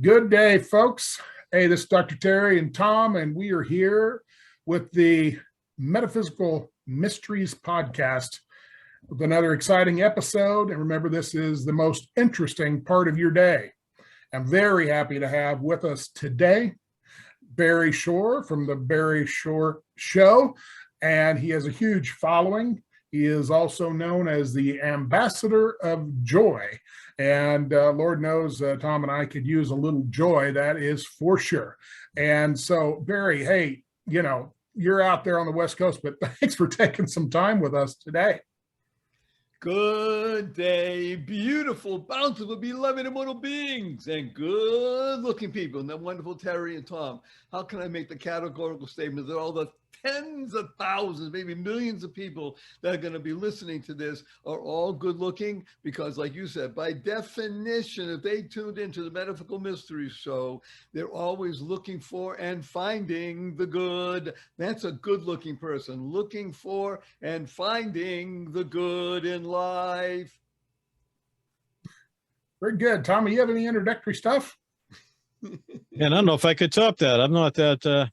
Good day, folks. Hey, this is Dr. Terry and Tom, and we are here with the Metaphysical Mysteries Podcast with another exciting episode. And remember, this is the most interesting part of your day. I'm very happy to have with us today Barry Shore from the Barry Shore Show, and he has a huge following. He is also known as the Ambassador of Joy. And Lord knows Tom and I could use a little joy, that is for sure. And so, Barry, hey, you're out there on the West Coast, but thanks for taking some time with us today. Good day, beautiful, bountiful, beloved, immortal beings, and good-looking people, and that wonderful Terry and Tom. How can I make the categorical statement that all the tens of thousands, maybe millions of people that are going to be listening to this are all good-looking? Because like you said, by definition, if they tuned into the Metaphysical Mysteries Show, they're always looking for and finding the good. That's a good-looking person, looking for and finding the good in life. Very good. Tommy, you have any introductory stuff? And I don't know if I could top that. I'm not that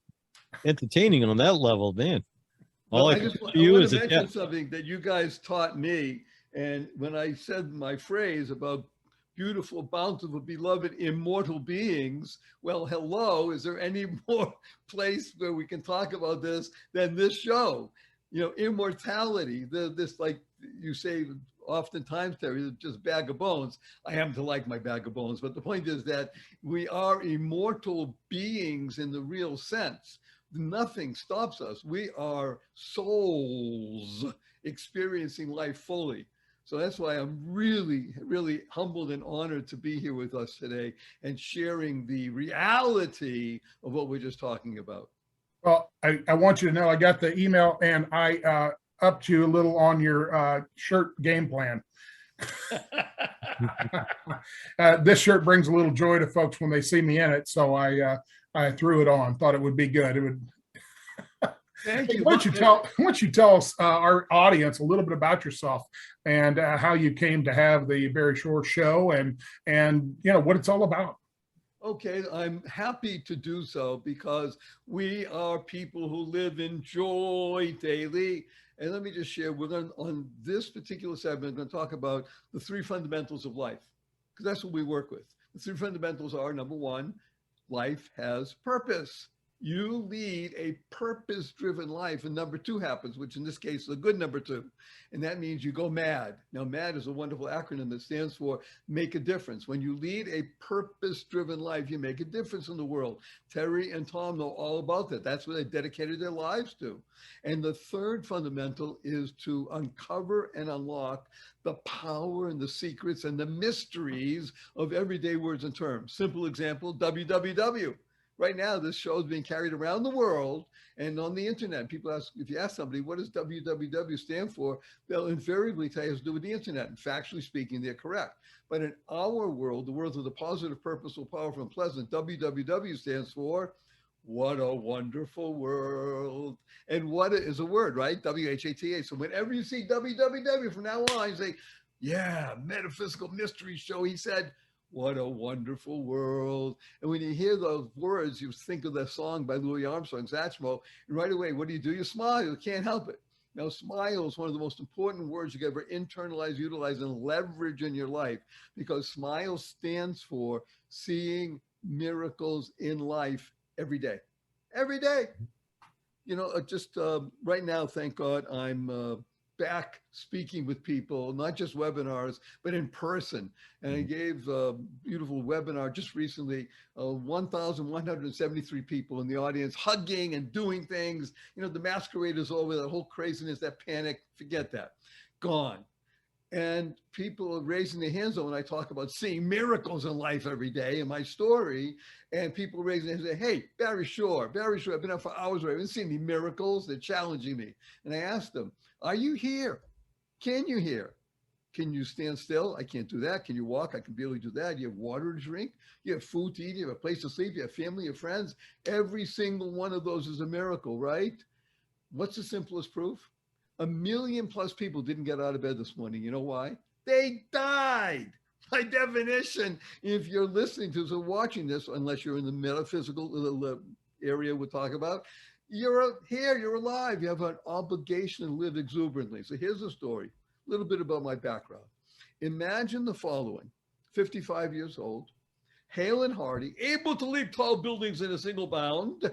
entertaining on that level, man. All I just want to mention something that you guys taught me. And when I said my phrase about beautiful, bountiful, beloved, immortal beings, well, hello, is there any more place where we can talk about this than this show? Immortality, this, like you say, oftentimes, Terry, just bag of bones. I happen to like my bag of bones, but the point is that we are immortal beings in the real sense. Nothing stops us. We are souls experiencing life fully. So that's why I'm really, really humbled and honored to be here with us today and sharing the reality of what we're just talking about. Well, I want you to know I got the email and I upped you a little on your shirt game plan. This shirt brings a little joy to folks when they see me in it, so I threw it on. Thought it would be good. It would. Thank you. Why don't you tell us, our audience, a little bit about yourself and how you came to have the Barry Shore Show and what it's all about. Okay, I'm happy to do so because we are people who live in joy daily. And let me just share, on this particular segment, we're going to talk about the three fundamentals of life, because that's what we work with. The three fundamentals are, number one, life has purpose. You lead a purpose-driven life, and number two happens, which in this case is a good number two, and that means you go MAD. Now, MAD is a wonderful acronym that stands for make a difference. When you lead a purpose-driven life, you make a difference in the world. Terry and Tom know all about that. That's what they dedicated their lives to. And the third fundamental is to uncover and unlock the power and the secrets and the mysteries of everyday words and terms. Simple example, WWW. Right now, this show is being carried around the world and on the internet. People ask, if you ask somebody, what does WWW stand for? They'll invariably tell you it's to do with the internet. And factually speaking, they're correct. But in our world, the world of the positive, purposeful, powerful, and pleasant, WWW stands for what a wonderful world. And what is a word, right? WHATA. So whenever you see WWW from now on, you say, yeah, Metaphysical Mysteries Show, he said, what a wonderful world. And when you hear those words, you think of that song by Louis Armstrong, Satchmo, and right away, what do? You smile. You can't help it. Now, smile is one of the most important words you can ever internalize, utilize, and leverage in your life, because smile stands for seeing miracles in life every day. Every day. Just right now, thank God, I'm back speaking with people, not just webinars, but in person. And I gave a beautiful webinar just recently, 1,173 people in the audience, hugging and doing things. The masquerade is over, that whole craziness, that panic, forget that, gone. And people are raising their hands when I talk about seeing miracles in life every day in my story. And people raising their hands and say, hey, Barry Shore, I've been up for hours, I haven't seen any miracles. They're challenging me. And I asked them, are you here? Can you hear? Can you stand still? I can't do that. Can you walk? I can barely do that. You have water to drink. You have food to eat. You have a place to sleep. You have family, you have friends. Every single one of those is a miracle, right? What's the simplest proof? 1 million plus people didn't get out of bed this morning. You know why? They died. By definition, if you're listening to this or watching this, unless you're in the metaphysical area we're talking about, you're here, you're alive. You have an obligation to live exuberantly. So here's the story, a little bit about my background. Imagine the following: 55 years old, hale and hearty, able to leap tall buildings in a single bound,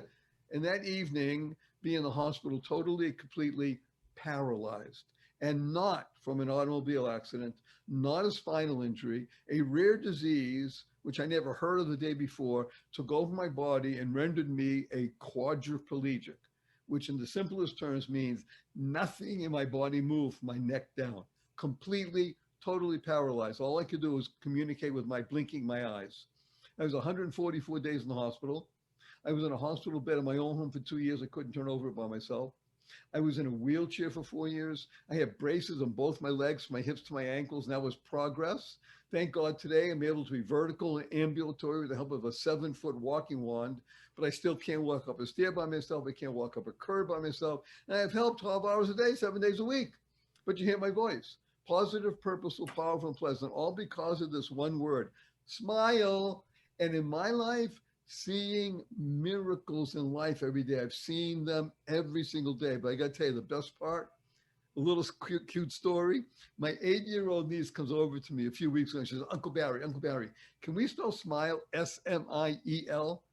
and that evening be in the hospital totally, completely paralyzed, and not from an automobile accident, not a spinal injury, a rare disease, which I never heard of the day before, took over my body and rendered me a quadriplegic, which in the simplest terms means nothing in my body moved from my neck down, completely, totally paralyzed. All I could do was communicate with my blinking my eyes. I was 144 days in the hospital. I was in a hospital bed in my own home for 2 years. I couldn't turn over by myself. I was in a wheelchair for 4 years. I had braces on both my legs, from my hips to my ankles, and that was progress. Thank God today I'm able to be vertical and ambulatory with the help of a 7-foot walking wand, but I still can't walk up a stair by myself. I can't walk up a curb by myself. And I have help 12 hours a day, 7 days a week. But you hear my voice. Positive, purposeful, powerful, and pleasant, all because of this one word: smile. And in my life, seeing miracles in life every day. I've seen them every single day. But I got to tell you, the best part, a little cute story. My 8-year-old niece comes over to me a few weeks ago and she says, Uncle Barry, can we spell smile S-M-I-E-L?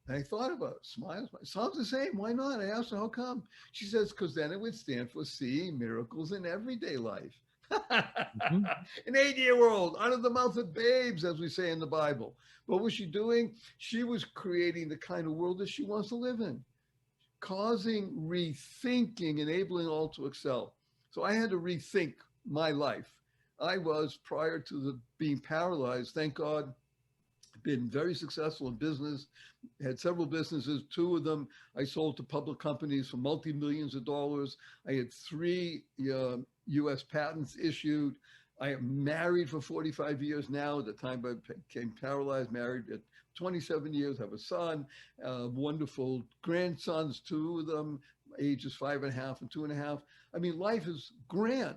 And I thought about it. Smile. Sounds the same. Why not? I asked her, how come? She says, because then it would stand for seeing miracles in everyday life. Mm-hmm. An 8-year-old out of the mouth of babes, as we say in the Bible. What was she doing? She was creating the kind of world that she wants to live in, causing rethinking, enabling all to excel. So I had to rethink my life. I was, prior to being paralyzed, thank God, been very successful in business, had several businesses. 2 of them I sold to public companies for multi-millions of dollars. I had 3 U.S. patents issued. I am married for 45 years now. At the time I became paralyzed, married at 27 years, have a son, wonderful grandsons, 2 of them, ages 5.5 and 2.5. I mean, life is grand,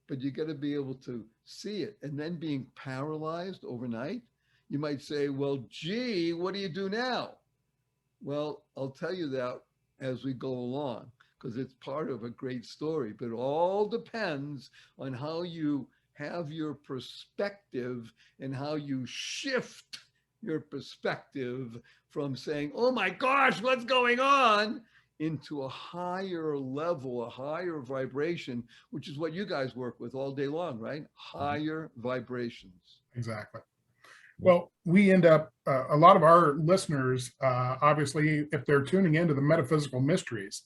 but you got to be able to see it. And then being paralyzed overnight, you might say, well, gee, what do you do now? Well, I'll tell you that as we go along, because it's part of a great story, but it all depends on how you have your perspective and how you shift your perspective from saying, oh my gosh, what's going on, into a higher level, a higher vibration, which is what you guys work with all day long, right? Higher vibrations. Exactly. Well, we end up, a lot of our listeners, obviously, if they're tuning into the metaphysical mysteries,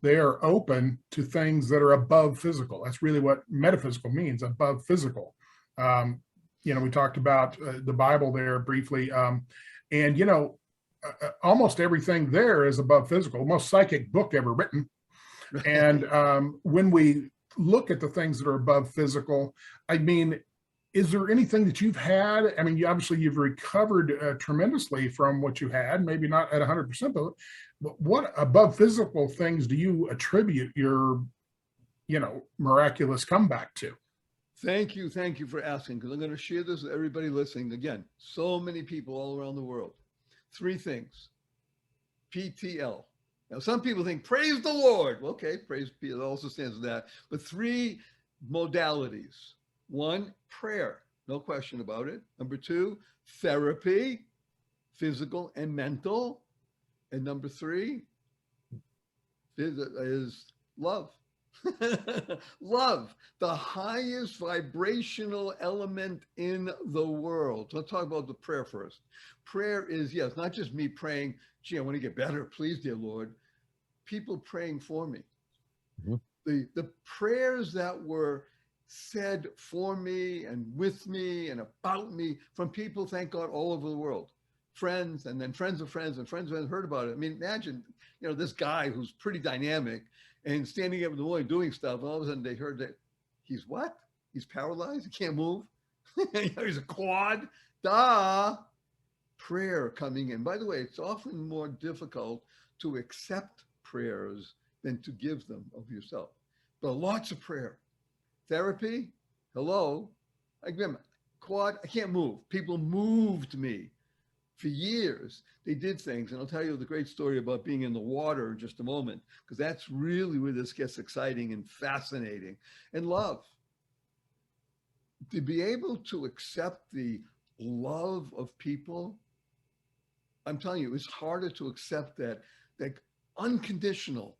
they are open to things that are above physical. That's really what metaphysical means, above physical. We talked about the Bible there briefly. And almost everything there is above physical, most psychic book ever written. And when we look at the things that are above physical, I mean, is there anything that you've had? I mean, you've recovered tremendously from what you had, maybe not at 100%, but what above physical things do you attribute your, miraculous comeback to? Thank you for asking, because I'm going to share this with everybody listening. Again, so many people all around the world. 3 things. PTL. Now, some people think, praise the Lord. Well, okay, praise it also stands for that. But 3 modalities. 1, prayer, no question about it. Number 2, therapy, physical and mental. And number 3 is love. Love, the highest vibrational element in the world. Let's talk about the prayer first. Prayer is, yes, not just me praying, gee, I want to get better, please, dear Lord. People praying for me. Mm-hmm. The prayers that were said for me and with me and about me from people, thank God, all over the world. Friends, and then friends of friends and friends who hadn't heard about it. I mean, imagine, this guy who's pretty dynamic and standing up in the morning doing stuff, and all of a sudden they heard that he's what? He's paralyzed? He can't move? He's a quad? Prayer coming in. By the way, it's often more difficult to accept prayers than to give them of yourself. But lots of prayer. Therapy, hello. I remember, quad, I can't move. People moved me for years. They did things. And I'll tell you the great story about being in the water in just a moment, because that's really where this gets exciting and fascinating. And love. To be able to accept the love of people, I'm telling you, it's harder to accept that unconditional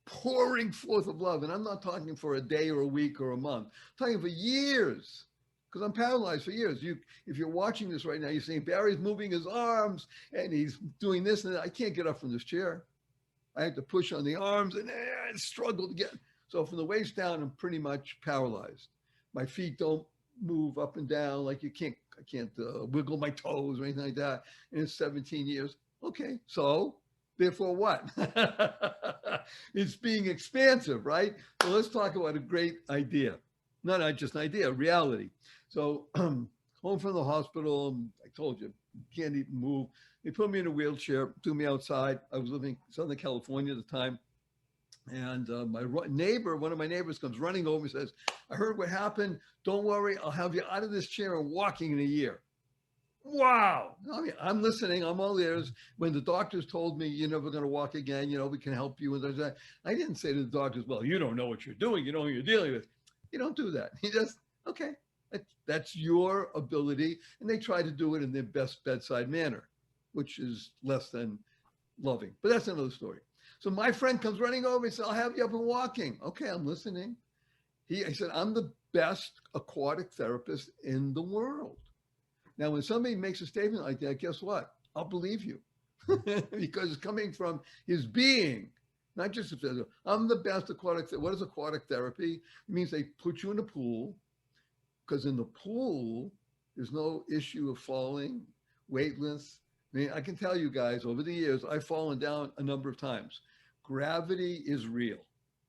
pouring forth of love. And I'm not talking for a day or a week or a month. I'm talking for years, because I'm paralyzed for years. If you're watching this right now, you're saying Barry's moving his arms and he's doing this and that. I can't get up from this chair. I have to push on the arms and I struggle to get. So from the waist down, I'm pretty much paralyzed. My feet don't move up and down like I can't wiggle my toes or anything like that. And it's 17 years. Okay, so therefore what? It's being expansive, right? So let's talk about a great idea. Not just an idea, reality. So home from the hospital, I told you, can't even move. They put me in a wheelchair, threw me outside. I was living in Southern California at the time. And my neighbor, one of my neighbors comes running over and says, I heard what happened. Don't worry, I'll have you out of this chair and walking in a year. Wow. I mean, I'm listening. I'm all ears. When the doctors told me you're never going to walk again, we can help you. And I didn't say to the doctors, well, you don't know what you're doing. You know what you're dealing with. You don't do that. You just, okay, that's your ability. And they try to do it in their best bedside manner, which is less than loving. But that's another story. So my friend comes running over and says, I'll have you up and walking. Okay, I'm listening. He said, I'm the best aquatic therapist in the world. Now, when somebody makes a statement like that, guess what? I'll believe you because it's coming from his being, not just, I'm the best aquatic. What is aquatic therapy? It means they put you in a pool, because in the pool, there's no issue of falling, weightless. I mean, I can tell you guys, over the years, I've fallen down a number of times. Gravity is real.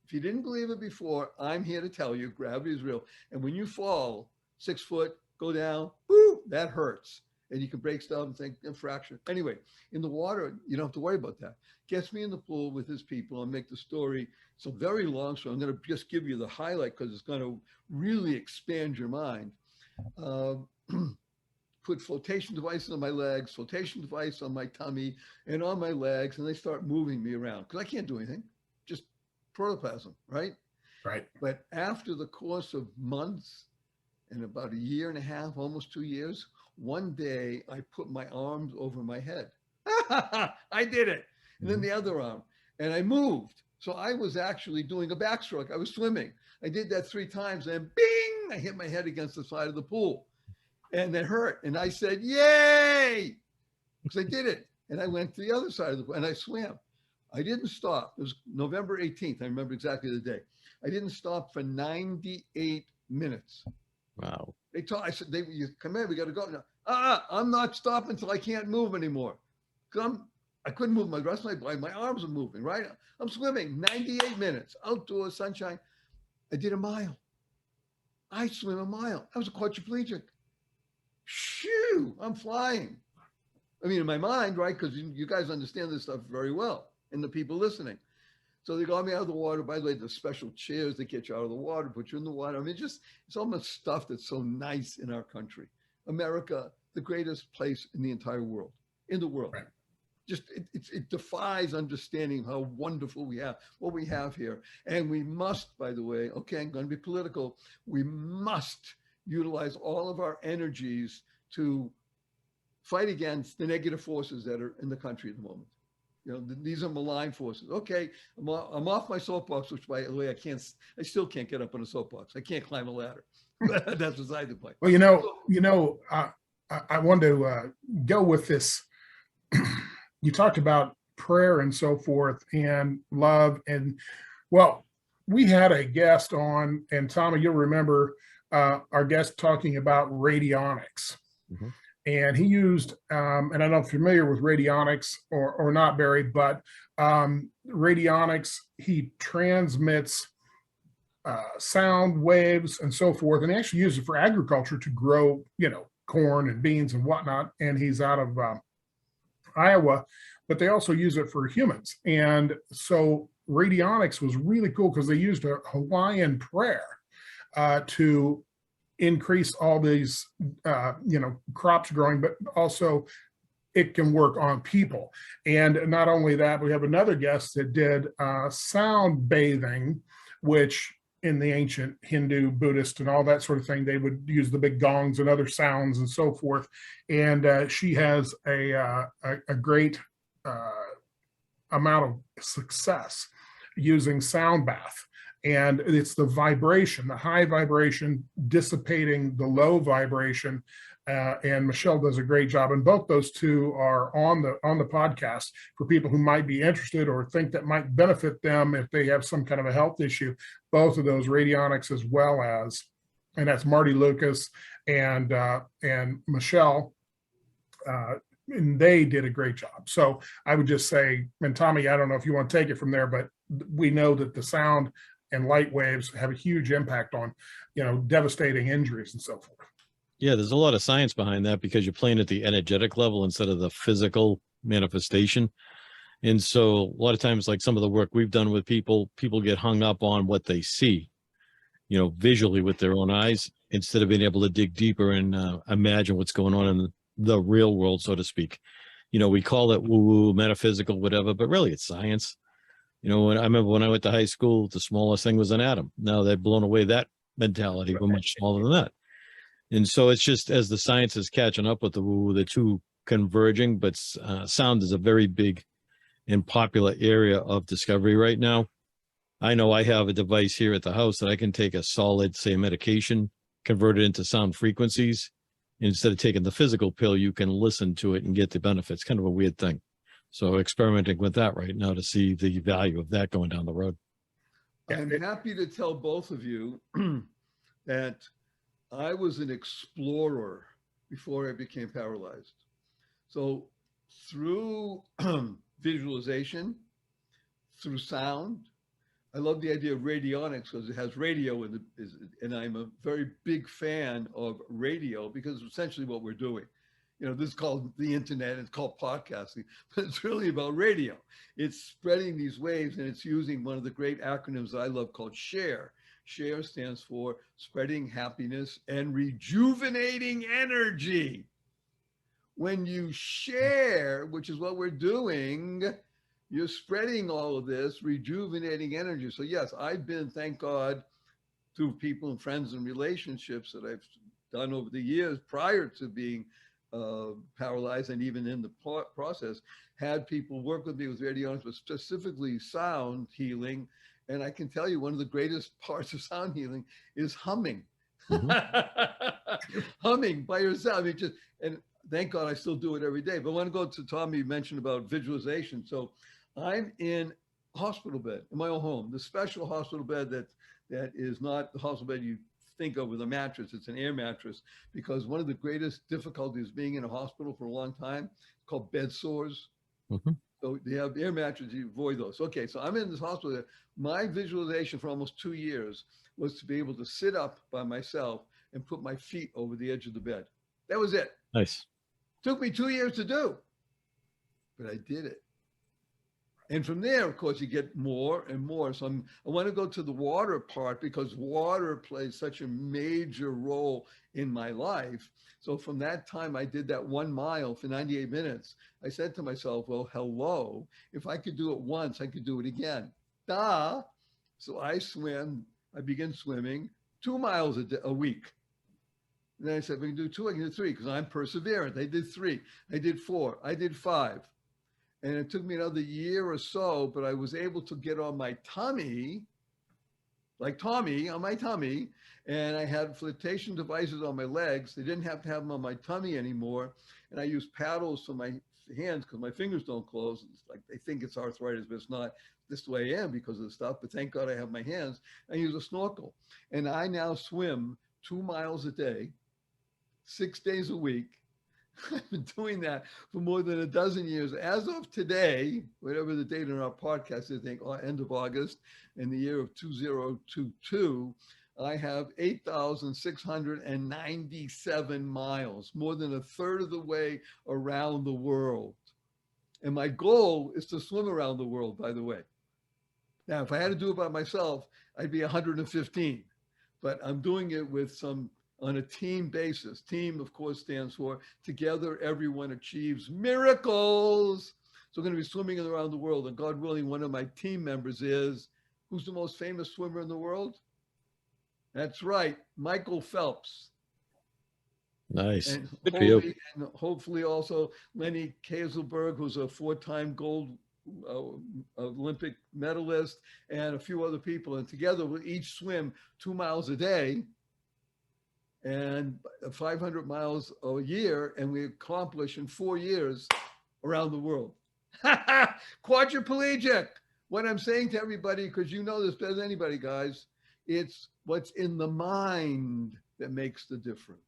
If you didn't believe it before, I'm here to tell you gravity is real. And when you fall 6 foot, go down, woo, that hurts. And you can break stuff and think fracture. Anyway, in the water, you don't have to worry about that. Gets me in the pool with his people. I'll make the story so very long, so I'm going to just give you the highlight because it's going to really expand your mind. Put flotation devices on my legs, flotation device on my tummy and on my legs, and they start moving me around because I can't do anything, just protoplasm, right? Right. But after the course of months and about a year and a half, almost 2 years, one day I put my arms over my head. I did it. And then the other arm, and I moved. So I was actually doing a backstroke. I was swimming. I did that 3 times and bing, I hit my head against the side of the pool. And it hurt. And I said, yay, because I did it. And I went to the other side of the pool and I swam. I didn't stop. It was November 18th. I remember exactly the day. I didn't stop for 98 minutes. Wow. I said, you come in, we got to go now. I'm not stopping until I can't move anymore. I couldn't move my rest of my body. My arms are moving, right? I'm swimming 98 minutes, outdoors, sunshine. I did a mile. I swim a mile. I was a quadriplegic. Shoo, I'm flying. I mean, in my mind, right? Because you guys understand this stuff very well, and the people listening. So they got me out of the water. By the way, the special chairs that get you out of the water, put you in the water. I mean, it's almost stuff that's so nice in our country. America, the greatest place in the entire world, in the world. Right. Just, it defies understanding how wonderful what we have here. And we must, by the way, okay, I'm going to be political. We must utilize all of our energies to fight against the negative forces that are in the country at the moment. These are malign forces. Okay, I'm off my soapbox, which by the way, I still can't get up on a soapbox. I can't climb a ladder. That's beside the point. Well, I wanted to go with this. You talked about prayer and so forth and love. And well, we had a guest on, and Tommy, you'll remember our guest talking about radionics. Mm-hmm. And he used, and I don't know if you're familiar with radionics or not, Barry, but radionics, he transmits sound waves and so forth, and he actually uses it for agriculture to grow, corn and beans and whatnot. And he's out of Iowa, but they also use it for humans. And so radionics was really cool because they used a Hawaiian prayer to increase all these, crops growing, but also it can work on people. And not only that, we have another guest that did sound bathing, which in the ancient Hindu, Buddhist, and all that sort of thing, they would use the big gongs and other sounds and so forth. And she has a great amount of success using sound bath. And it's the vibration, the high vibration, dissipating the low vibration. And Michelle does a great job. And both those two are on the podcast for people who might be interested or think that might benefit them if they have some kind of a health issue. Both of those, radionics as well as, and that's Marty Lucas and Michelle. And they did a great job. So I would just say, and Tommy, I don't know if you want to take it from there, but we know that the sound and light waves have a huge impact on, devastating injuries and so forth. Yeah, there's a lot of science behind that because you're playing at the energetic level instead of the physical manifestation. And so a lot of times, like some of the work we've done with people get hung up on what they see, visually with their own eyes, instead of being able to dig deeper and imagine what's going on in the real world, so to speak. We call it woo-woo, metaphysical, whatever, but really it's science. I remember when I went to high school, the smallest thing was an atom. Now they've blown away that mentality. We're much smaller than that. And so it's just as the science is catching up with the two converging, but sound is a very big and popular area of discovery right now. I know I have a device here at the house that I can take a solid, say, medication, convert it into sound frequencies. Instead of taking the physical pill, you can listen to it and get the benefits. Kind of a weird thing. So experimenting with that right now to see the value of that going down the road. I'm happy to tell both of you that I was an explorer before I became paralyzed. So through visualization, through sound, I love the idea of radionics because it has radio and I'm a very big fan of radio because it's essentially what we're doing. This is called the internet, it's called podcasting, but it's really about radio. It's spreading these waves and it's using one of the great acronyms that I love called SHARE. SHARE stands for spreading happiness and rejuvenating energy. When you share, which is what we're doing, you're spreading all of this rejuvenating energy. So yes, I've been, thank God, through people and friends and relationships that I've done over the years prior to being paralyzed, and even in the process, had people work with me with radionics, but specifically sound healing. And I can tell you, one of the greatest parts of sound healing is humming. Humming by yourself. And thank God I still do it every day. But I want to go to Tommy, you mentioned about visualization. So I'm in a hospital bed in my own home, the special hospital bed that is not the hospital bed you think of with a mattress. It's an air mattress, because one of the greatest difficulties being in a hospital for a long time is called bed sores. So they have air mattresses, you avoid those. Okay, so I'm in this hospital. My visualization for almost 2 years was to be able to sit up by myself and put my feet over the edge of the bed. That was it. Nice. Took me 2 years to do, but I did it. And from there, of course, you get more and more. So I want to go to the water part because water plays such a major role in my life. So from that time, I did that 1 mile for 98 minutes. I said to myself, well, hello, if I could do it once, I could do it again. Duh. So I began swimming 2 miles a week. And then I said, we can do 2, I can do 3, because I'm perseverant. I did 3, I did 4, I did 5. And it took me another year or so, but I was able to get on my tummy, like Tommy, on my tummy. And I had flotation devices on my legs. They didn't have to have them on my tummy anymore. And I used paddles for my hands because my fingers don't close. It's like they think it's arthritis, but it's not. This is the way I am because of the stuff. But thank God I have my hands. I use a snorkel. And I now swim 2 miles a day, 6 days a week. I've been doing that for more than a dozen years. As of today, whatever the date on our podcast is, I think end of August, in the year of 2022, I have 8,697 miles, more than a third of the way around the world. And my goal is to swim around the world, by the way. Now, if I had to do it by myself, I'd be 115, but I'm doing it with on a team basis. Team, of course, stands for together, everyone achieves miracles. So we're going to be swimming around the world, and God willing, one of my team members is, who's the most famous swimmer in the world? That's right, Michael Phelps. Nice. And Good for you. hopefully also Lenny Kaiselberg, who's a 4-time gold Olympic medalist, and a few other people. And together we each swim 2 miles a day and 500 miles a year, and we accomplish in 4 years around the world. Quadriplegic. What I'm saying to everybody, because you know this better than anybody, guys, it's what's in the mind that makes the difference.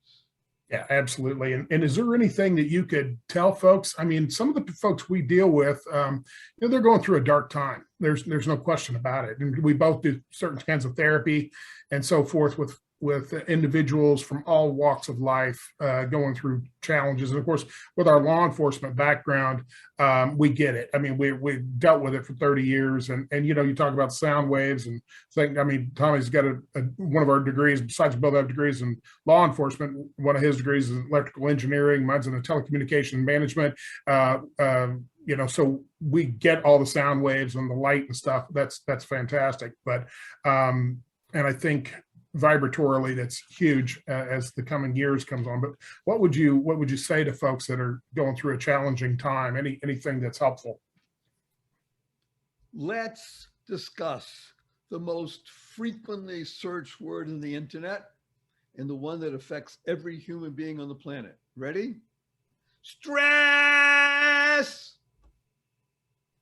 Yeah, absolutely. And is there anything that you could tell folks? I mean, some of the folks we deal with, they're going through a dark time. There's no question about it. And we both do certain kinds of therapy and so forth with individuals from all walks of life going through challenges. And of course, with our law enforcement background, we get it. I mean, we dealt with it for 30 years. And you talk about sound waves and think, I mean, Tommy's got one of our degrees, besides both our degrees in law enforcement, one of his degrees is in electrical engineering, mine's in telecommunication management. So we get all the sound waves and the light and stuff. That's fantastic. But, and I think vibratorily that's huge as the coming years comes on. But what would you say to folks that are going through a challenging time? Anything that's helpful? Let's discuss the most frequently searched word in the internet and the one that affects every human being on the planet. Ready? Stress,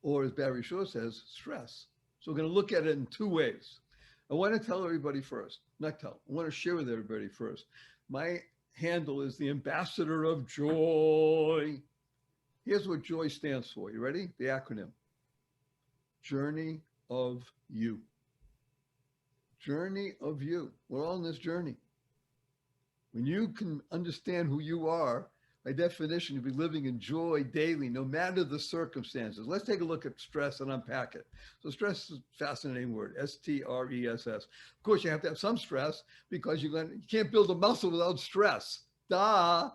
or as Barry Shaw says, stress. So we're going to look at it in 2 ways. I want to tell everybody first, I want to share with everybody first. My handle is the ambassador of joy. Here's what joy stands for. You ready? The acronym. Journey of you. Journey of you. We're all on this journey. When you can understand who you are, by definition, you'll be living in joy daily, no matter the circumstances. Let's take a look at stress and unpack it. So stress is a fascinating word, S-T-R-E-S-S. Of course, you have to have some stress because you can't build a muscle without stress. Duh.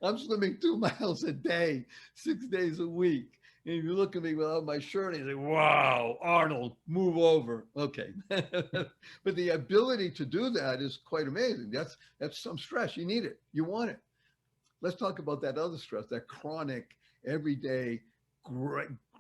I'm swimming 2 miles a day, 6 days a week. And if you look at me without my shirt, and you say, wow, Arnold, move over. Okay. But the ability to do that is quite amazing. That's some stress. You need it. You want it. Let's talk about that other stress, that chronic, everyday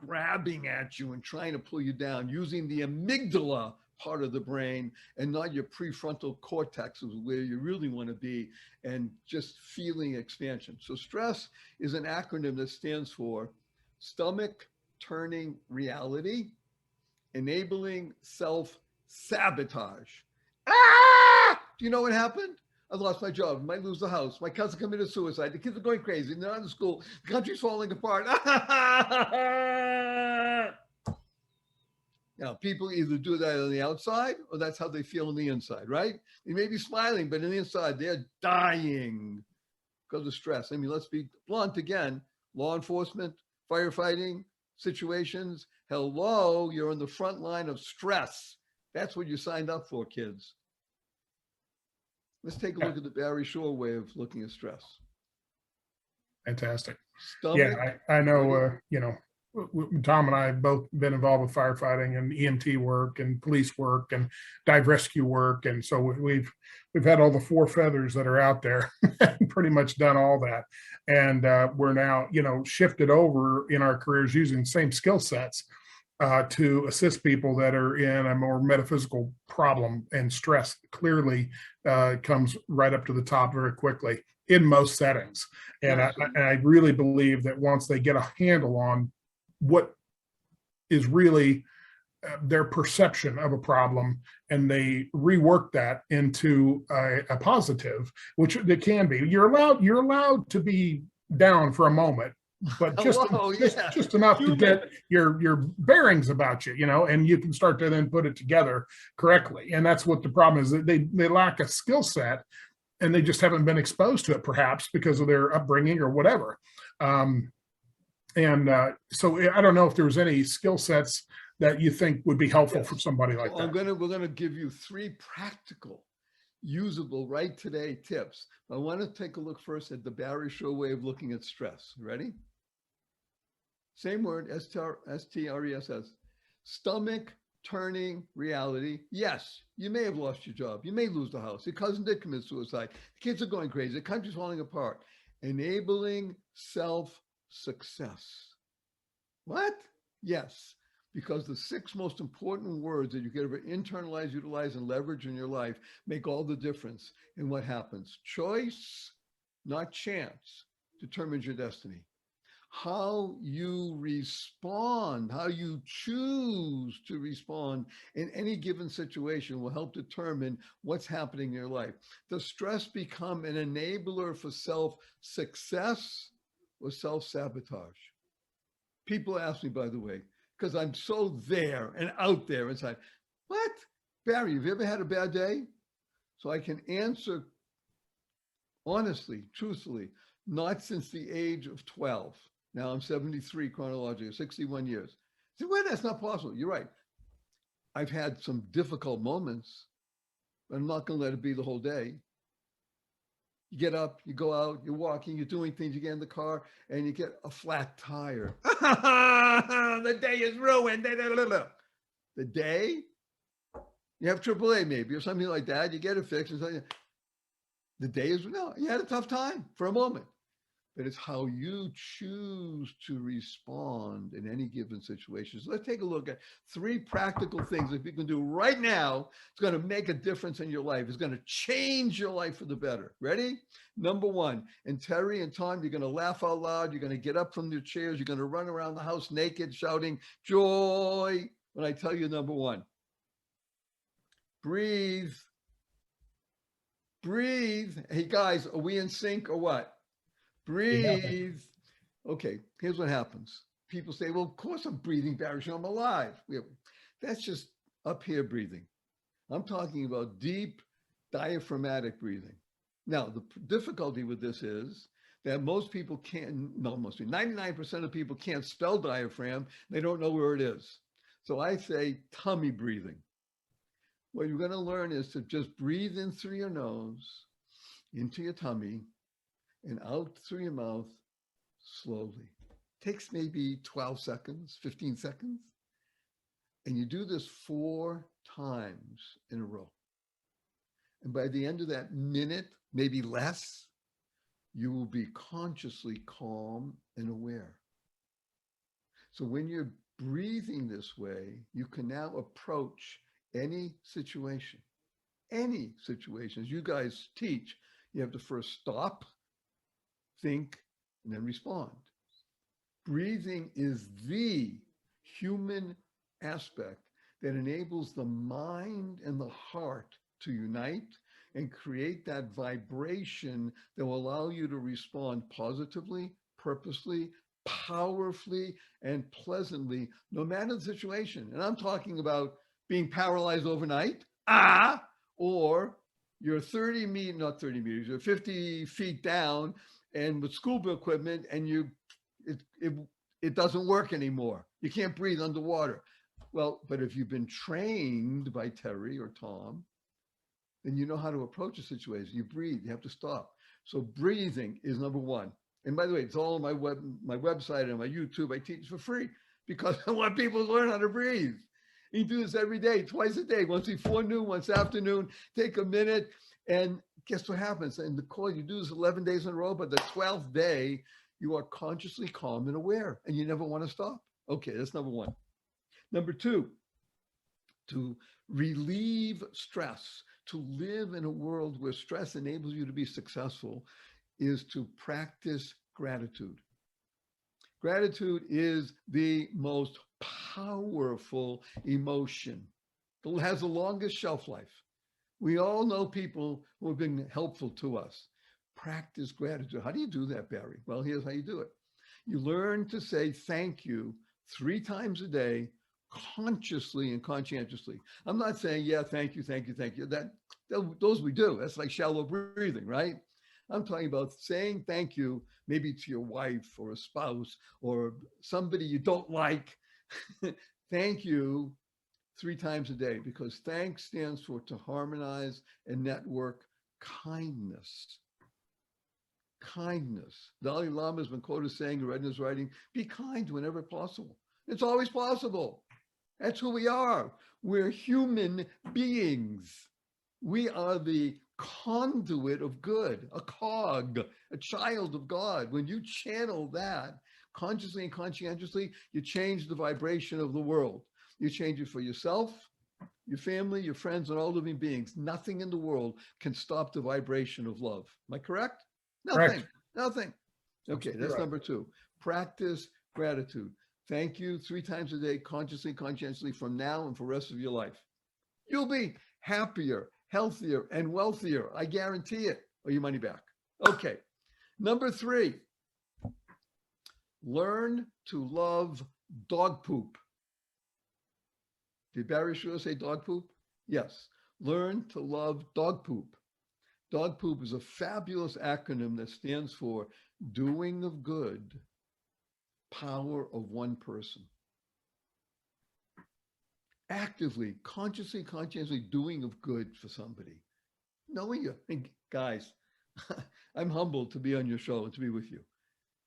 grabbing at you and trying to pull you down, using the amygdala part of the brain and not your prefrontal cortex, is where you really want to be, and just feeling expansion. So stress is an acronym that stands for stomach turning reality, enabling self-sabotage. Do you know what happened? I lost my job, might lose the house. My cousin committed suicide. The kids are going crazy. They're not in school. The country's falling apart. Now, people either do that on the outside or that's how they feel on the inside, right? They may be smiling, but on the inside, they're dying because of stress. I mean, let's be blunt again. Law enforcement, firefighting situations. Hello, you're on the front line of stress. That's what you signed up for, kids. Let's take a look at the Barry Shaw way of looking at stress. Fantastic. Stomach, Yeah, I know, Tom and I have both been involved with firefighting and EMT work and police work and dive rescue work. And so we've had all the 4 feathers that are out there and pretty much done all that. And we're now, shifted over in our careers using the same skill sets to assist people that are in a more metaphysical problem, and stress clearly comes right up to the top very quickly in most settings. And I really believe that once they get a handle on what is really their perception of a problem, and they rework that into a positive, which it can be, you're allowed to be down for a moment, but just enough to get your bearings about you, and you can start to then put it together correctly. And that's what the problem is, that they lack a skill set, and they just haven't been exposed to it, perhaps because of their upbringing or whatever. So I don't know if there was any skill sets that you think would be helpful for somebody like So that? we're gonna give you 3 practical, usable, right today tips. I want to take a look first at the Barry Shaw way of looking at stress. Ready? Same word, S-T-R-E-S-S. Stomach turning reality. Yes, you may have lost your job. You may lose the house. Your cousin did commit suicide. The kids are going crazy. The country's falling apart. Enabling self-success. What? Yes, because the 6 most important words that you can ever internalize, utilize, and leverage in your life make all the difference in what happens. Choice, not chance, determines your destiny. How you respond, how you choose to respond in any given situation will help determine what's happening in your life. Does stress become an enabler for self-success or self-sabotage? People ask me, by the way, because I'm so there and out there inside, what? Barry, have you ever had a bad day? So I can answer honestly, truthfully, not since the age of 12. Now I'm 73 chronologically, 61 years. So, well, that's not possible. You're right. I've had some difficult moments, but I'm not going to let it be the whole day. You get up, you go out, you're walking, you're doing things, you get in the car, and you get a flat tire. The day is ruined. The day, you have AAA maybe or something like that. You get it fixed. And the day is, no, you had a tough time for a moment. But it's how you choose to respond in any given situation. So let's take a look at 3 practical things that you can do right now. It's going to make a difference in your life. It's going to change your life for the better. Ready? Number 1, and Terry and Tom, you're going to laugh out loud. You're going to get up from your chairs. You're going to run around the house naked, shouting joy when I tell you number 1. Breathe. Breathe. Hey guys, are we in sync or what? Breathe. Okay, here's what happens. People say, well, of course I'm breathing, Barry, I'm alive. That's just up here breathing. I'm talking about deep diaphragmatic breathing. Now, the difficulty with this is that most people can't, no, mostly 99% of people can't spell diaphragm. They don't know where it is. So I say tummy breathing. What you're going to learn is to just breathe in through your nose, into your tummy, and out through your mouth slowly. Takes maybe 12 seconds, 15 seconds. And you do this 4 times in a row. And by the end of that minute, maybe less, you will be consciously calm and aware. So when you're breathing this way, you can now approach any situation. Any situation. As you guys teach, you have to first stop, think, and then respond. Breathing is the human aspect that enables the mind and the heart to unite and create that vibration that will allow you to respond positively, purposely, powerfully, and pleasantly, no matter the situation. And I'm talking about being paralyzed overnight, or you're 30 meters, not 30 meters, you're 50 feet down and with scuba equipment, and it doesn't work anymore. You can't breathe underwater. Well, but if you've been trained by Terry or Tom, then you know how to approach a situation. You breathe, you have to stop. So breathing is number 1. And by the way, it's all on my website and my YouTube. I teach for free because I want people to learn how to breathe. You do this every day, twice a day, once before noon, once afternoon. Take a minute, and guess what happens? In the call, you do this 11 days in a row, but the 12th day, you are consciously calm and aware, and you never want to stop. Okay, that's number 1. Number 2, to relieve stress, to live in a world where stress enables you to be successful, is to practice gratitude. Gratitude is the most powerful emotion. It has the longest shelf life. We all know people who have been helpful to us. Practice gratitude. How do you do that, Barry? Well, here's how you do it. You learn to say thank you 3 times a day, consciously and conscientiously. I'm not saying, yeah, thank you, thank you, thank you. Those we do. That's like shallow breathing, right? I'm talking about saying thank you, maybe to your wife or a spouse or somebody you don't like. thank you 3 times a day, because thanks stands for to harmonize and network kindness. Kindness. Dalai Lama has been quoted saying, read in his writing, be kind whenever possible. It's always possible. That's who we are. We're human beings. We are the conduit of good, a cog, a child of God. When you channel that consciously and conscientiously, you change the vibration of the world. You change it for yourself, your family, your friends, and all living beings. Nothing in the world can stop the vibration of love. Am I correct? Nothing. Correct. Nothing. Okay, Absolutely that's right. number 2. Practice gratitude. Thank you 3 times a day, consciously, conscientiously, from now and for the rest of your life. You'll be happier, healthier, and wealthier. I guarantee it. Or your money back. Okay. Number 3, learn to love dog poop. Did Barry Shore say dog poop? Yes. Learn to love dog poop. Dog poop is a fabulous acronym that stands for doing of good, power of one person. Actively, consciously, conscientiously doing of good for somebody. Knowing you. And guys, I'm humbled to be on your show and to be with you.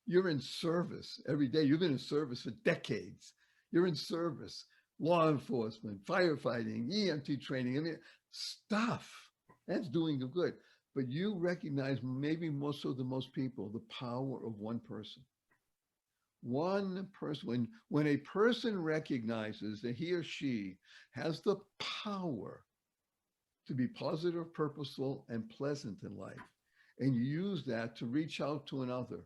You're in service every day. You've been in service for decades. You're in service. Law enforcement, firefighting, EMT training, I mean, stuff. That's doing of good. But you recognize, maybe more so than most people, the power of one person. One person, when a person recognizes that he or she has the power to be positive, purposeful, and pleasant in life, and you use that to reach out to another,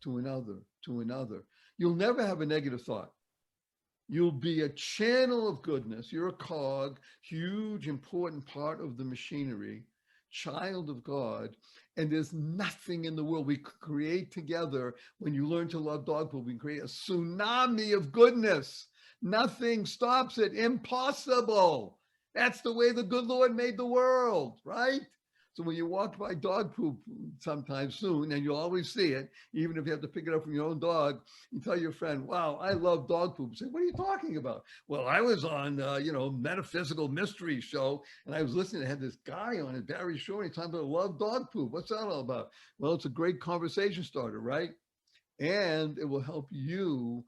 to another, to another, you'll never have a negative thought. You'll be a channel of goodness. You're a cog, huge, important part of the machinery, child of God. And there's nothing in the world we could create together. When you learn to love dog poop, we can create a tsunami of goodness. Nothing stops it. Impossible. That's the way the good Lord made the world, right? So when you walk by dog poop sometime soon, and you'll always see it, even if you have to pick it up from your own dog, you tell your friend, wow, I love dog poop. Say, what are you talking about? Well, I was on, Metaphysical Mysteries show, and I was listening. I had this guy on it, Barry Shore, and he's talking about love dog poop. What's that all about? Well, it's a great conversation starter, right? And it will help you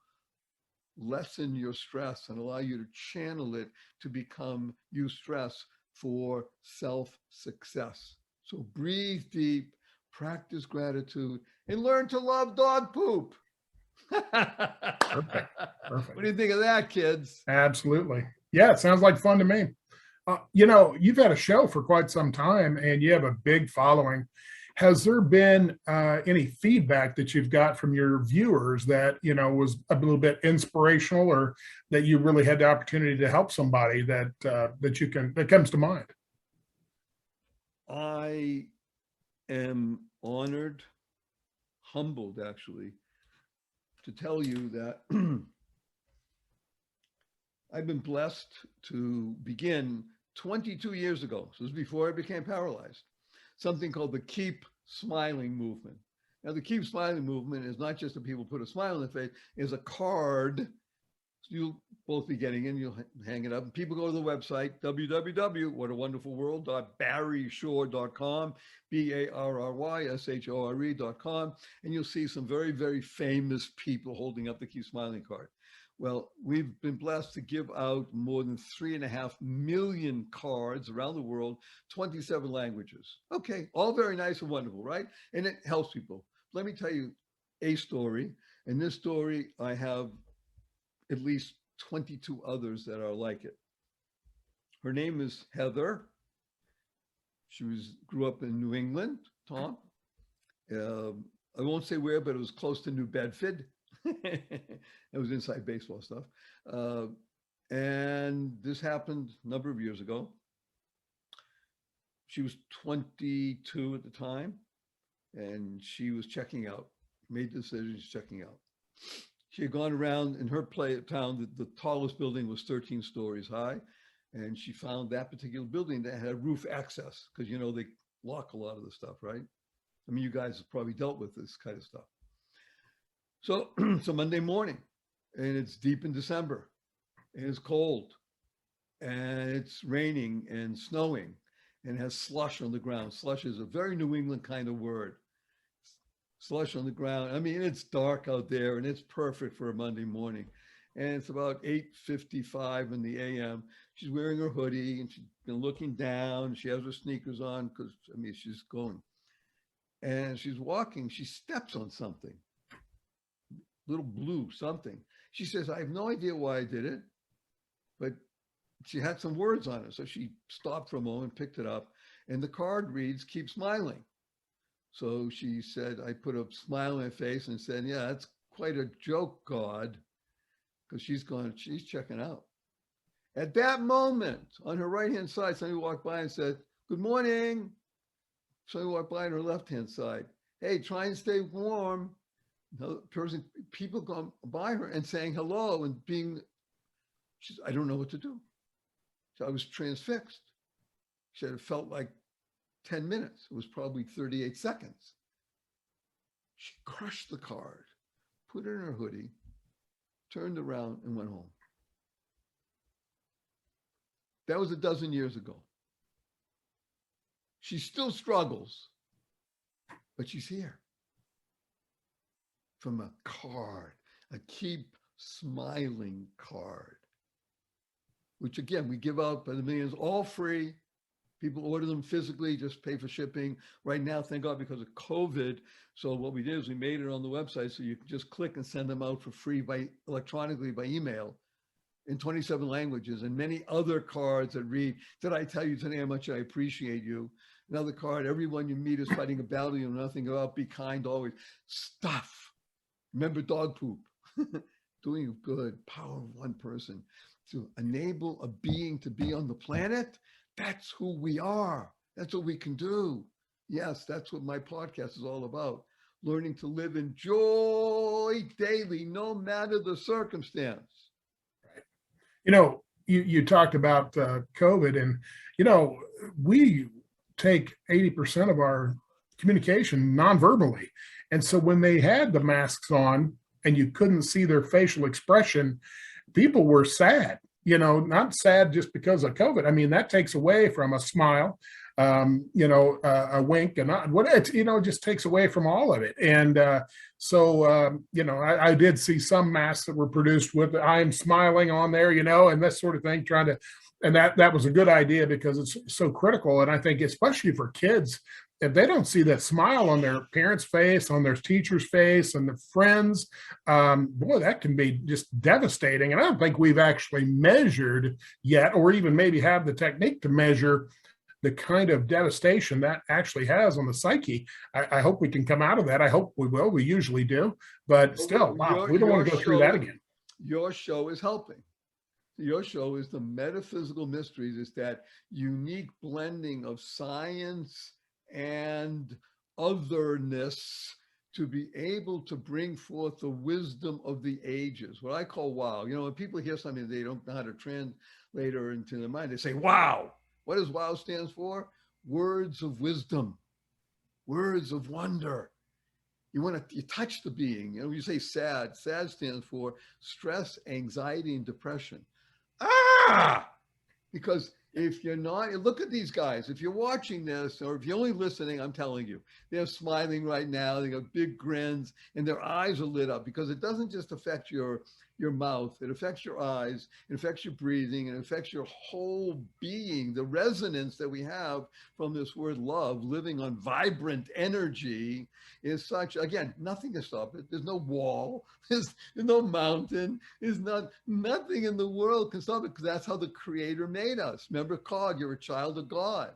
lessen your stress and allow you to channel it to become eustress for self-success. So breathe deep, practice gratitude, and learn to love dog poop. Perfect. What do you think of that, kids? Absolutely. Yeah, it sounds like fun to me. You've had a show for quite some time and you have a big following. Has there been any feedback that you've got from your viewers that, was a little bit inspirational, or that you really had the opportunity to help somebody that comes to mind? I am honored, humbled actually, to tell you that I've been blessed to begin 22 years ago. So this is before I became paralyzed. Something called the Keep Smiling movement. Now, the Keep Smiling movement is not just that people put a smile on their face, it's a card. You'll both be getting in, you'll hang it up. People go to the website, www.whatawonderfulworld.barryshore.com, BARRYSHORE.com, and you'll see some very, very famous people holding up the Keep Smiling card. Well, we've been blessed to give out more than 3.5 million cards around the world, 27 languages. Okay, all very nice and wonderful, right? And it helps people. Let me tell you a story. In this story, I have at least 22 others that are like it. Her name is Heather. She grew up in New England, Tom. I won't say where, but it was close to New Bedford. It was inside baseball stuff. And this happened a number of years ago. She was 22 at the time, and she was checking out, made the decision, she's checking out. She had gone around in her town, the tallest building was 13 stories high, and she found that particular building that had roof access, because, they lock a lot of the stuff, right? I mean, you guys have probably dealt with this kind of stuff. So Monday morning, and it's deep in December, and it's cold and it's raining and snowing and has slush on the ground. Slush is a very New England kind of word. Slush on the ground. I mean, it's dark out there and it's perfect for a Monday morning. And it's about 8:55 in the AM. She's wearing her hoodie and she's been looking down. She has her sneakers on because, I mean, she's going. And she's walking. She steps on something, little blue something. She says, I have no idea why I did it, but she had some words on it. So she stopped for a moment, picked it up, and the card reads, keep smiling. So she said, I put a smile on her face and said, yeah, that's quite a joke, God, because she's checking out. At that moment, on her right-hand side, somebody walked by and said, good morning. Somebody walked by on her left-hand side. Hey, try and stay warm. People going by her and saying hello and she said, I don't know what to do. So I was transfixed. She said, it felt like 10 minutes. It was probably 38 seconds. She crushed the card, put it in her hoodie, turned around and went home. That was a dozen years ago. She still struggles, but she's here. From a card, a keep smiling card, which again, we give out by the millions, all free. People order them physically, just pay for shipping. Right now, thank God, because of COVID. So what we did is we made it on the website so you can just click and send them out for free electronically by email in 27 languages, and many other cards that read, did I tell you today how much I appreciate you? Another card, everyone you meet is fighting a battle you know nothing about, be kind always. Stuff. Remember dog poop. Doing good, power of one person. To enable a being to be on the planet, that's who we are. That's what we can do. Yes, that's what my podcast is all about. Learning to live in joy daily, no matter the circumstance. Right. You talked about COVID, and, we take 80% of our communication non-verbally. And so when they had the masks on and you couldn't see their facial expression, people were sad, not sad just because of COVID. I mean, that takes away from a smile, a wink, and it just takes away from all of it. And I did see some masks that were produced with I'm smiling on there, and that sort of thing, and that was a good idea because it's so critical. And I think especially for kids, if they don't see that smile on their parents' face, on their teacher's face, and their friends, boy, that can be just devastating. And I don't think we've actually measured yet, or even maybe have the technique to measure the kind of devastation that actually has on the psyche. I hope we can come out of that. I hope we will. We usually do. But still, wow, we don't want to go through that again. Your show is helping. Your show is the Metaphysical Mysteries. It's that unique blending of science and otherness to be able to bring forth the wisdom of the ages, what I call wow. When people hear something they don't know how to translate or into their mind, they say, wow. What does wow stands for? Words of wisdom, words of wonder. You touch the being. You say sad. Sad stands for stress, anxiety, and depression. Because if you're not, look at these guys. If you're watching this, or if you're only listening, I'm telling you, they're smiling right now. They got big grins and their eyes are lit up, because it doesn't just affect your mouth. It affects your eyes. It affects your breathing. It affects your whole being. The resonance that we have from this word love, living on vibrant energy, is such, again, nothing can stop it. There's no wall. There's no mountain. There's nothing in the world can stop it, because that's how the Creator made us. Remember, God, you're a child of God.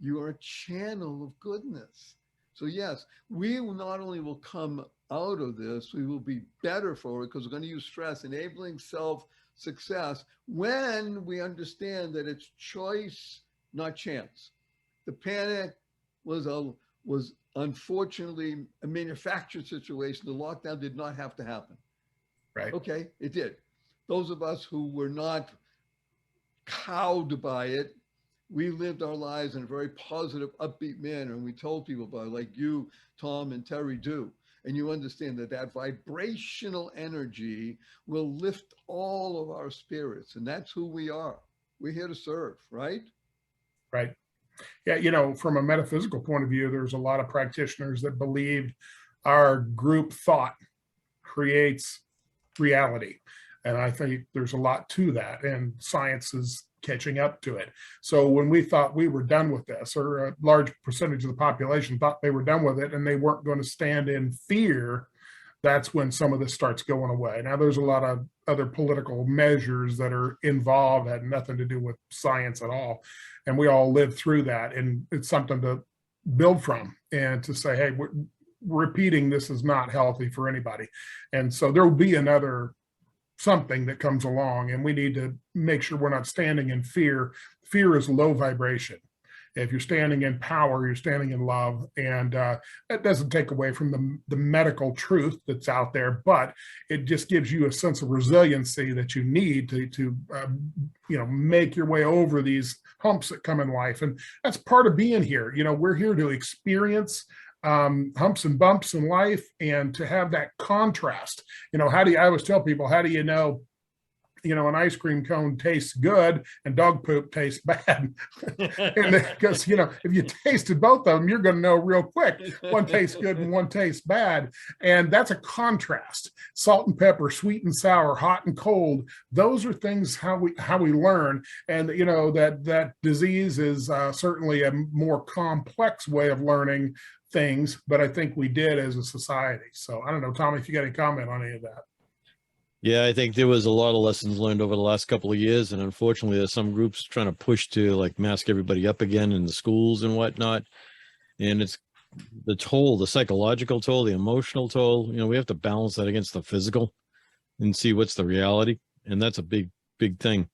You are a channel of goodness. So yes, we not only will come out of this, we will be better for it, because we're going to use stress, enabling self-success, when we understand that it's choice, not chance. The panic was unfortunately a manufactured situation. The lockdown did not have to happen. Right. Okay, it did. Those of us who were not cowed by it, we lived our lives in a very positive, upbeat manner, and we told people about it, like you, Tom, and Terry do. and you understand that that vibrational energy will lift all of our spirits, and that's who we are. We're here to serve, right? Right. Yeah, from a metaphysical point of view, there's a lot of practitioners that believed our group thought creates reality. And I think there's a lot to that, and science is catching up to it. So when we thought we were done with this, or a large percentage of the population thought they were done with it and they weren't going to stand in fear, that's when some of this starts going away. Now, there's a lot of other political measures that are involved, had nothing to do with science at all. And we all lived through that. And it's something to build from and to say, hey, repeating this is not healthy for anybody. And so there will be another something that comes along, and we need to make sure we're not standing in fear. Fear is low vibration. If you're standing in power, you're standing in love, and that doesn't take away from the medical truth that's out there, but it just gives you a sense of resiliency that you need to make your way over these humps that come in life. And that's part of being here. We're here to experience humps and bumps in life, and to have that contrast. I always tell people, how do you know an ice cream cone tastes good and dog poop tastes bad? Because if you tasted both of them, you're going to know real quick one tastes good and one tastes bad. And that's a contrast. Salt and pepper, sweet and sour, hot and cold, those are things how we learn. And that disease is certainly a more complex way of learning things, but I think we did as a society. So I don't know, Tommy, if you got any comment on any of that. Yeah, I think there was a lot of lessons learned over the last couple of years. And unfortunately, there's some groups trying to push to like mask everybody up again in the schools and whatnot. And it's the toll, the psychological toll, the emotional toll. We have to balance that against the physical and see what's the reality. And that's a big, big thing.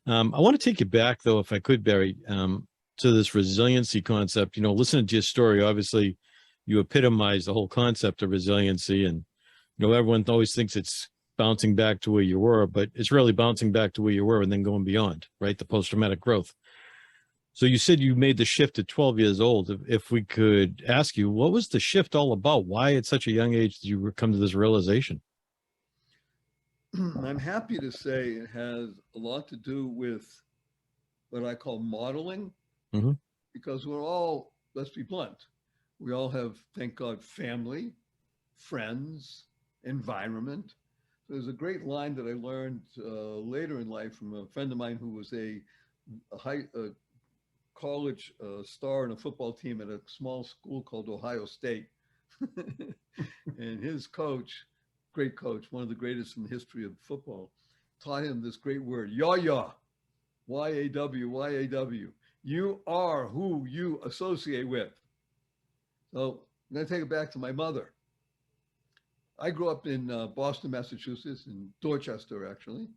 I want to take you back, though, if I could, Barry, to this resiliency concept. Listening to your story, obviously, you epitomize the whole concept of resiliency. And, everyone always thinks it's bouncing back to where you were, but it's really bouncing back to where you were and then going beyond, right? The post-traumatic growth. So you said you made the shift at 12 years old. If we could ask you, what was the shift all about? Why at such a young age did you come to this realization? I'm happy to say it has a lot to do with what I call modeling, because we're all, let's be blunt, we all have, thank God, family, friends, environment. There's a great line that I learned later in life from a friend of mine who was a college star in a football team at a small school called Ohio State. And his coach, great coach, one of the greatest in the history of football, taught him this great word, yah-yah, Y-A-W, Y-A-W. You are who you associate with. So I'm going to take it back to my mother. I grew up in Boston, Massachusetts, in Dorchester, actually.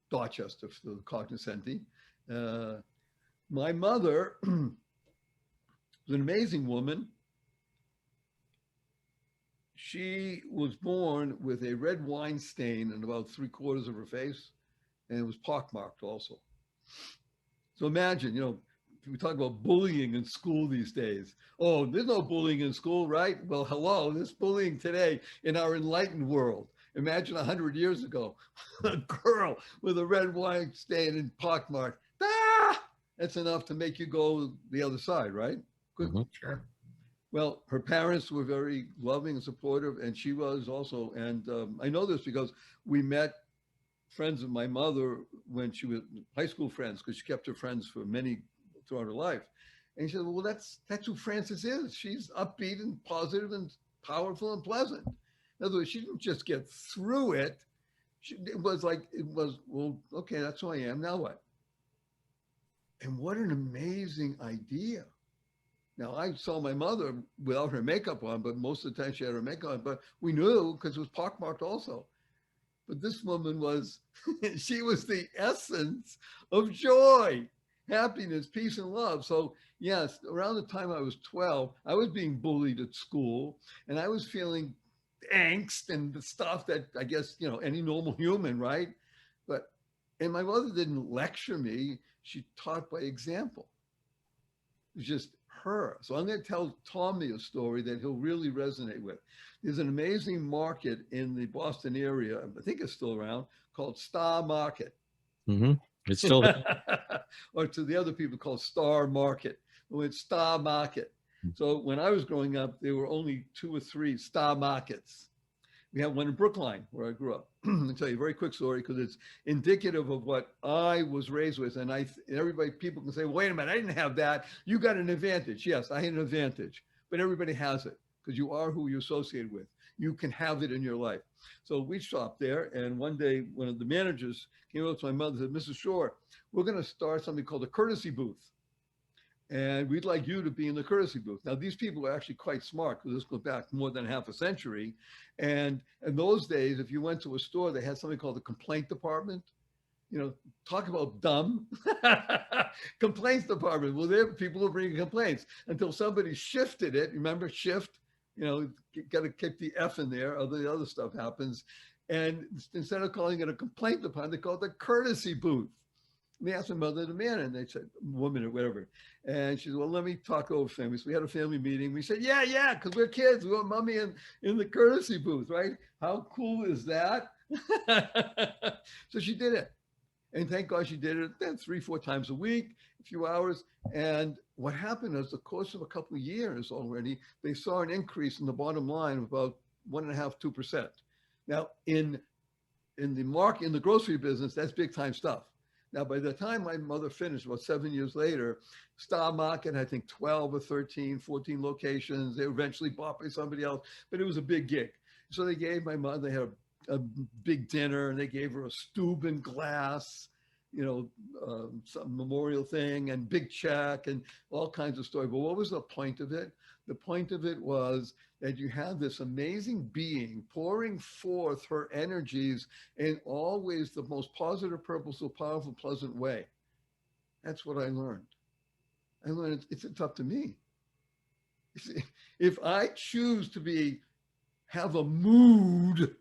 Dorchester for the cognoscenti. My mother was an amazing woman. She was born with a red wine stain in about 3/4 of her face, and it was pockmarked also. So imagine, we talk about bullying in school these days. Oh, there's no bullying in school, right? Well, hello, there's bullying today in our enlightened world. Imagine 100 years ago, a girl with a red wine stain and pockmark. That's enough to make you go the other side, right? Sure. Well, her parents were very loving and supportive, and she was also. And I know this because we met friends of my mother when she was high school friends, because she kept her friends for many throughout her life. And she said, well, that's who Frances is. She's upbeat and positive and powerful and pleasant. In other words, she didn't just get through it. It was, well, okay, that's who I am. Now what? And what an amazing idea. Now, I saw my mother without her makeup on, but most of the time she had her makeup on, but we knew because it was pockmarked also. But this woman was, she was the essence of joy, happiness, peace, and love. So yes, around the time I was 12, I was being bullied at school, and I was feeling angst and the stuff that I guess, any normal human, right? And my mother didn't lecture me. She taught by example. It's just her. So I'm going to tell Tommy a story that he'll really resonate with. There's an amazing market in the Boston area, I think it's still around, called Star Market. Mm-hmm. It's still there. Or to the other people called Star Market. Well, it's Star Market. So when I was growing up, there were only 2 or 3 Star Markets. We have one in Brookline where I grew up. I'll tell you a very quick story because it's indicative of what I was raised with. And people can say, wait a minute, I didn't have that. You got an advantage. Yes, I had an advantage, but everybody has it because you are who you're associated with. You can have it in your life. So we shopped there. And one day, one of the managers came up to my mother and said, Mrs. Shore, we're going to start something called a courtesy booth. And we'd like you to be in the courtesy booth. Now, these people are actually quite smart because this goes back more than half a century. And in those days, if you went to a store, they had something called the complaint department. You know, talk about dumb. Complaints department. Well, there people were bringing complaints until somebody shifted it. Remember, shift? You know, got to kick the F in there, or the other stuff happens. And instead of calling it a complaint department, they called it a courtesy booth. And they asked my mother the man, and they said, woman or whatever. And she said, well, let me talk over family. So we had a family meeting. We said, yeah, because we're kids. We want mommy in the courtesy booth, right? How cool is that? So she did it. And thank God she did it then 3-4 times a week, a few hours. And what happened is the course of a couple of years already, they saw an increase in the bottom line of about 1.5%, 2%. Now, in the grocery business, that's big time stuff. Now, by the time my mother finished, about 7 years later, Star Market had, I think, 12 or 13, 14 locations. They were eventually bought by somebody else, but it was a big gig. So they gave my mother, they had a big dinner, and they gave her a Steuben glass, you know, some memorial thing, and big check, and all kinds of stories. But what was the point of it? The point of it was that you had this amazing being pouring forth her energies in always the most positive, purposeful, powerful, pleasant way. That's what I learned. I learned it's up to me. If I choose to have a mood,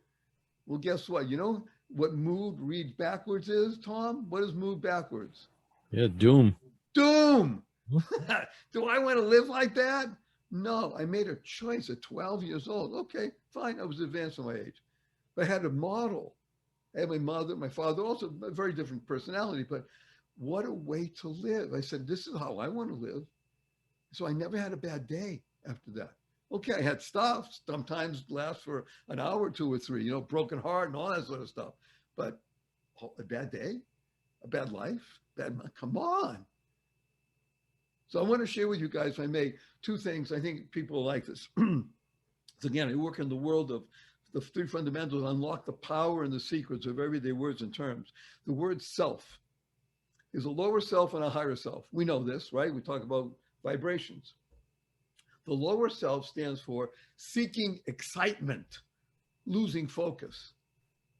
well, guess what? You know what mood reads backwards is, Tom? What is mood backwards? Yeah, doom. Doom. Do I want to live like that? No, I made a choice at 12 years old. Okay, fine. I was advanced in my age. But I had a model. I had my mother, my father, also a very different personality, but what a way to live. I said, this is how I want to live. So I never had a bad day after that. Okay, I had stuff, sometimes lasts for an hour, 2 or 3, you know, broken heart and all that sort of stuff. But a bad day, a bad life, come on. So I want to share with you guys, if I may, 2 things. I think people like this. So again, I work in the world of the 3 fundamentals, unlock the power and the secrets of everyday words and terms. The word self is a lower self and a higher self. We know this, right? We talk about vibrations. The lower self stands for seeking excitement, losing focus.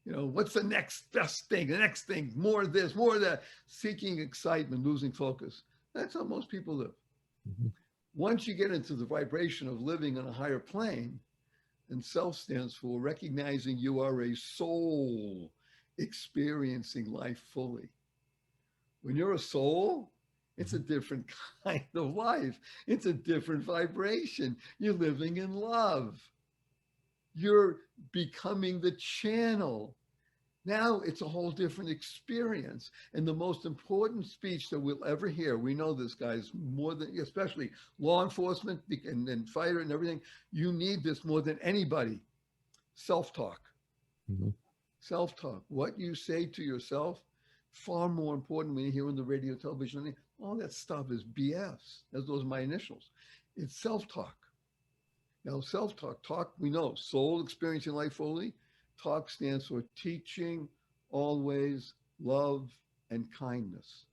You know, what's the next best thing? The next thing, more of this, more of that. Seeking excitement, losing focus. That's how most people live. Mm-hmm. Once you get into the vibration of living on a higher plane, and self stands for recognizing you are a soul experiencing life fully. When you're a soul, it's a different kind of life. It's a different vibration. You're living in love. You're becoming the channel. Now it's a whole different experience. And the most important speech that we'll ever hear, we know this, guys, more than, especially law enforcement and fighter and everything, you need this more than anybody. Self-talk. Mm-hmm. Self-talk. What you say to yourself, far more important when you hear on the radio, television, all that stuff is BS. Those are my initials. It's self-talk. Now, self-talk, we know, soul experiencing life fully. Talk stands for teaching, always, love, and kindness.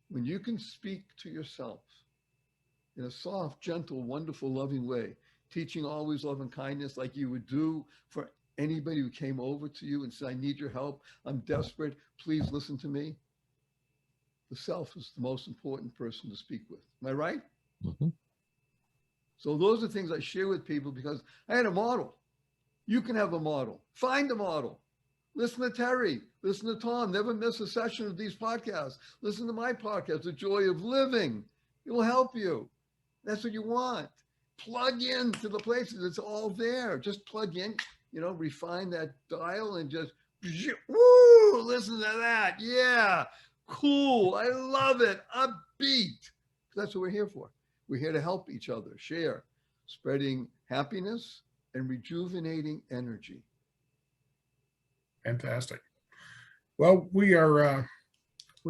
When you can speak to yourself in a soft, gentle, wonderful, loving way, teaching always love and kindness like you would do for anybody who came over to you and said, I need your help, I'm desperate, please listen to me. The self is the most important person to speak with. Am I right? Mm-hmm. So those are things I share with people because I had a model. You can have a model. Find a model. Listen to Terry. Listen to Tom. Never miss a session of these podcasts. Listen to my podcast, The Joy of Living. It will help you. That's what you want. Plug in to the places. It's all there. Just plug in, refine that dial and just, woo, listen to that. Yeah, cool. I love it. Upbeat. That's what we're here for. We're here to help each other, share, spreading happiness and rejuvenating energy. Fantastic. Well, we're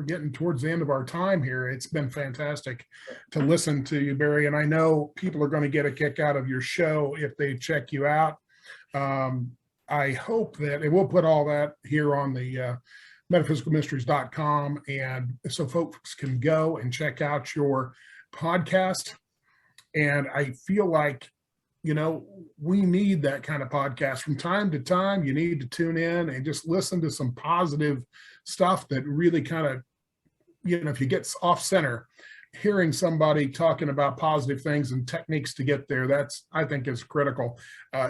getting towards the end of our time here. It's been fantastic to listen to you, Barry. And I know people are going to get a kick out of your show if they check you out. I hope that, and we'll put all that here on the metaphysicalmysteries.com. And so folks can go and check out your podcast. And I feel like, we need that kind of podcast from time to time. You need to tune in and just listen to some positive stuff that really kind of, if you get off center, hearing somebody talking about positive things and techniques to get there, that's, I think, is critical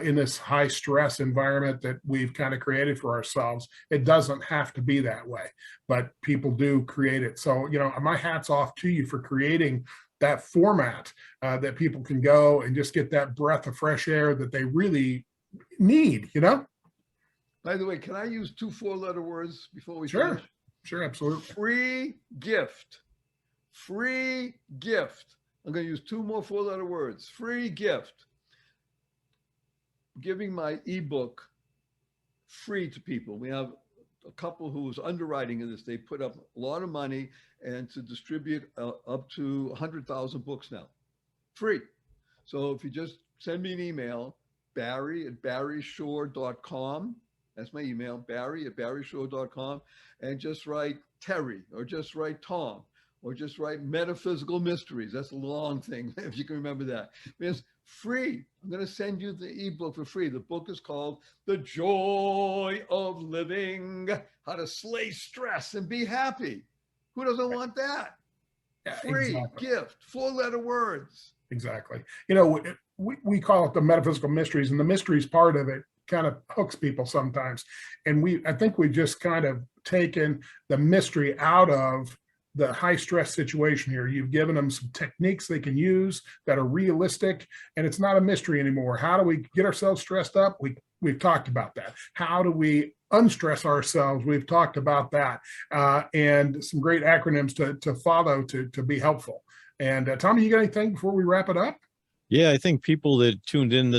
in this high stress environment that we've kind of created for ourselves. It doesn't have to be that way, but people do create it. So, my hat's off to you for creating that format that people can go and just get that breath of fresh air that they really need, By the way, can I use 2 4-letter words before we Sure. finish? Sure, absolutely. Free gift. Free gift. I'm going to use 2 more 4-letter words. Free gift. Giving my ebook free to people. We have a couple who's underwriting in this. They put up a lot of money and to distribute up to 100,000 books now. Free. So if you just send me an email, barry@barryshore.com. That's my email, barry@barryshore.com. And just write Terry, or just write Tom, or just write Metaphysical Mysteries. That's a long thing, if you can remember that. It's free. I'm going to send you the ebook for free. The book is called The Joy of Living, How to Slay Stress and Be Happy. Who doesn't want that? Yeah, Free exactly. gift, 4-letter words. Exactly. We call it the metaphysical mysteries, and the mysteries part of it kind of hooks people sometimes. And I think we've just kind of taken the mystery out of the high stress situation here. You've given them some techniques they can use that are realistic, and it's not a mystery anymore. How do we get ourselves stressed up? We've talked about that. How do we unstress ourselves? We've talked about that, and some great acronyms to follow to be helpful. And Tommy, you got anything before we wrap it up? Yeah, I think people that tuned in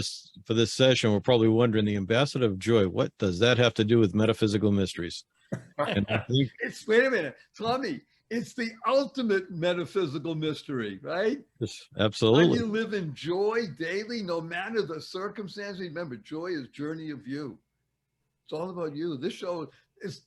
for this session were probably wondering, the ambassador of joy, what does that have to do with metaphysical mysteries? And I think, Wait a minute, Tommy. It's the ultimate metaphysical mystery, right? yes, How absolutely. you live in joy daily, no matter the circumstances. Remember, joy is journey of you. It's all about you. This show is,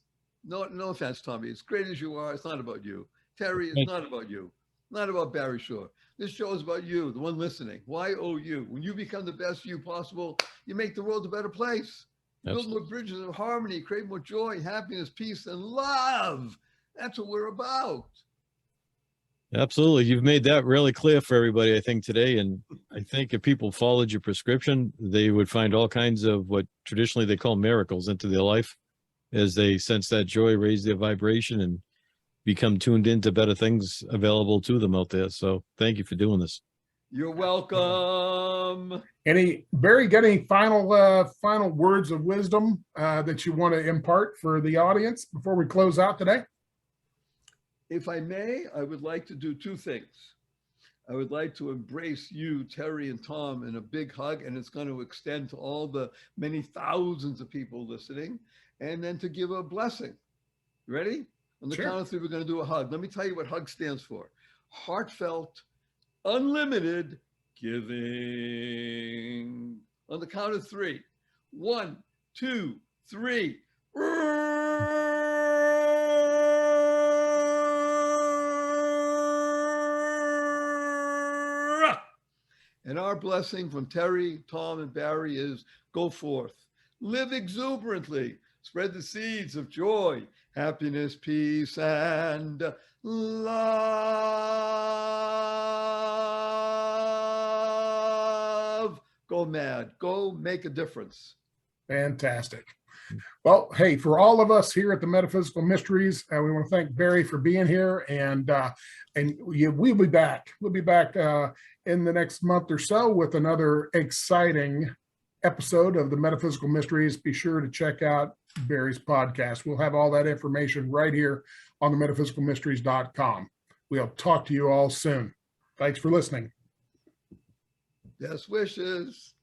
no offense, Tommy. As great as you are, it's not about you. Terry, it's not about you. Not about Barry Shore. This show is about you, the one listening. YOU. When you become the best you possible, you make the world a better place. Build more bridges of harmony, create more joy, happiness, peace, and love. That's what we're about. Absolutely. You've made that really clear for everybody, I think, today. And I think if people followed your prescription, they would find all kinds of what traditionally they call miracles into their life as they sense that joy, raise their vibration, and become tuned into better things available to them out there. So thank you for doing this. You're welcome. Barry, got any final words of wisdom that you want to impart for the audience before we close out today? If I may, I would like to do 2 things. I would like to embrace you, Terry and Tom, in a big hug, and it's going to extend to all the many thousands of people listening, and then to give a blessing. Ready? On the count of 3, we're going to do a hug. Let me tell you what hug stands for. Heartfelt, unlimited giving. On the count of 3. 1, 2, 3. And our blessing from Terry, Tom, and Barry is go forth. Live exuberantly. Spread the seeds of joy, happiness, peace, and love. Go mad. Go make a difference. Fantastic. Well, hey, for all of us here at the Metaphysical Mysteries, we want to thank Barry for being here, and we'll be back. We'll be back in the next month or so with another exciting episode of the Metaphysical Mysteries. Be sure to check out Barry's podcast. We'll have all that information right here on the metaphysicalmysteries.com. We'll talk to you all soon. Thanks for listening. Best wishes.